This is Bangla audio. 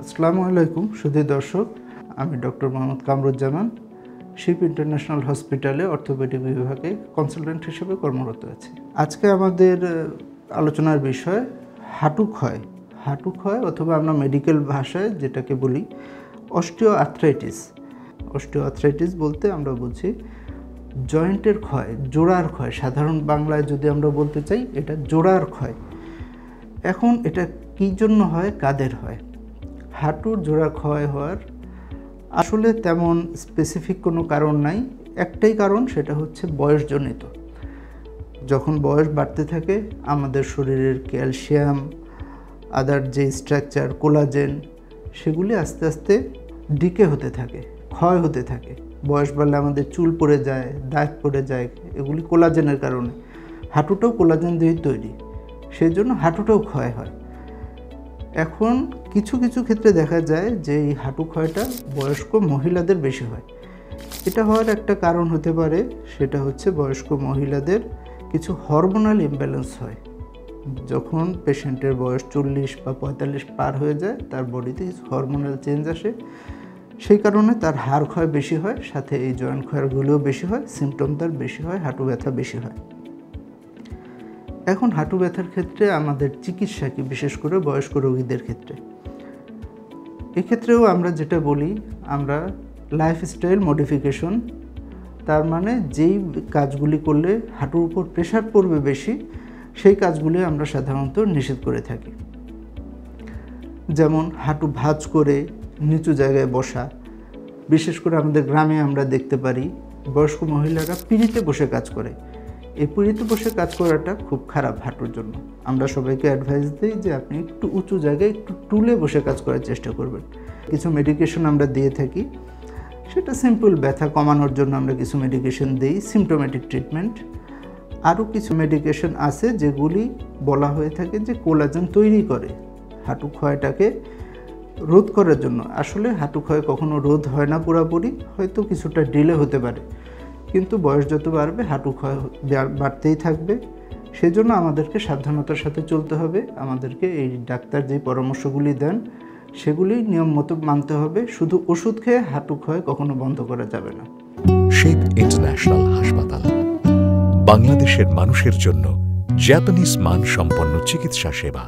আসসালামু আলাইকুম সুধী দর্শক, আমি doctor Mohammad Kamruzzaman ship international হসপিটালে অর্থোপেডিক বিভাগে কনসালটেন্ট হিসেবে কর্মরত আছি। আজকে আমাদের আলোচনার বিষয় হাঁটু ক্ষয়। হাঁটু ক্ষয় অথবা আমরা মেডিকেল ভাষায় যেটাকে বলি অস্টিও আর্থ্রাইটিস। অস্টিও আর্থ্রাইটিস বলতে আমরা বুঝি জয়েন্টের ক্ষয়, জোড়ার ক্ষয়। সাধারণ বাংলায় যদি আমরা বলতে চাই এটা জোড়ার ক্ষয়। এখন এটা কী জন্য হয়, কাদের হয়? হাঁটুর জোড়া ক্ষয় হওয়ার আসলে তেমন স্পেসিফিক কোনো কারণ নাই। একটাই কারণ, সেটা হচ্ছে বয়সজনিত। যখন বয়স বাড়তে থাকে আমাদের শরীরের ক্যালসিয়াম, আদার যে স্ট্রাকচার, কোলাজেন, সেগুলি আস্তে আস্তে ডিকে হতে থাকে, ক্ষয় হতে থাকে। বয়স বাড়লে আমাদের চুল পড়ে যায়, দাগ পড়ে যায়, এগুলি কোলাজেনের কারণে। হাঁটুটাও কোলাজেন দিয়েই তৈরি, সেই জন্য হাঁটুটাও ক্ষয় হয়। এখন কিছু কিছু ক্ষেত্রে দেখা যায় যে এই হাঁটু ক্ষয়টা বয়স্ক মহিলাদের বেশি হয়। এটা হওয়ার একটা কারণ হতে পারে, সেটা হচ্ছে বয়স্ক মহিলাদের কিছু হরমোনাল ইমব্যালেন্স হয়। যখন পেশেন্টের বয়স 40 বা 45 পার হয়ে যায়, তার বডিতে কিছু হরমোনাল চেঞ্জ আসে, সেই কারণে তার হাড় ক্ষয় বেশি হয়, সাথে এই জয়েন্ট ক্ষয়গুলোও বেশি হয়, সিমটম তার বেশি হয়, হাঁটু ব্যথা বেশি হয়। এখন হাঁটু ব্যথার ক্ষেত্রে আমাদের চিকিৎসা কি, বিশেষ করে বয়স্ক রোগীদের ক্ষেত্রে? এক্ষেত্রেও আমরা যেটা বলি, আমরা লাইফস্টাইল মডিফিকেশন, তার মানে যেই কাজগুলি করলে হাঁটুর উপর প্রেশার পড়বে বেশি, সেই কাজগুলি আমরা সাধারণত নিষেধ করে থাকি। যেমন হাঁটু ভাঁজ করে নিচু জায়গায় বসা। বিশেষ করে আমাদের গ্রামে আমরা দেখতে পারি বয়স্ক মহিলারা পিঁড়িতে বসে কাজ করে। এই পিঁড়িতে বসে কাজ করাটা খুব খারাপ হাঁটুর জন্য। আমরা সবাইকে অ্যাডভাইস দিই যে আপনি একটু উঁচু জায়গায় একটু টুলে বসে কাজ করার চেষ্টা করবেন। কিছু মেডিকেশন আমরা দিয়ে থাকি, সেটা সিম্পল ব্যথা কমানোর জন্য আমরা কিছু মেডিকেশন দিই, সিমটোম্যাটিক ট্রিটমেন্ট। আরও কিছু মেডিকেশন আছে যেগুলি বলা হয়ে থাকে যে কোলাজেন তৈরি করে হাঁটু ক্ষয়টাকে রোধ করার জন্য। আসলে হাঁটু ক্ষয় কখনো রোধ হয় না পুরোপুরি, হয়তো কিছুটা ডিলে হতে পারে, কিন্তু বয়স যত বাড়বে হাঁটু ক্ষয় বাড়তেই থাকবে। সেজন্য আমাদেরকে সাবধানতার সাথে চলতে হবে। আমাদেরকে এই ডাক্তার যে পরামর্শগুলি দেন সেগুলি নিয়ম মতো মানতে হবে। শুধু ওষুধ খেয়ে হাঁটু ক্ষয় কখনো বন্ধ করা যাবে না। শিপ ইন্টারন্যাশনাল হাসপাতাল, বাংলাদেশের মানুষের জন্য জাপানিজ মানসম্পন্ন চিকিৎসা সেবা।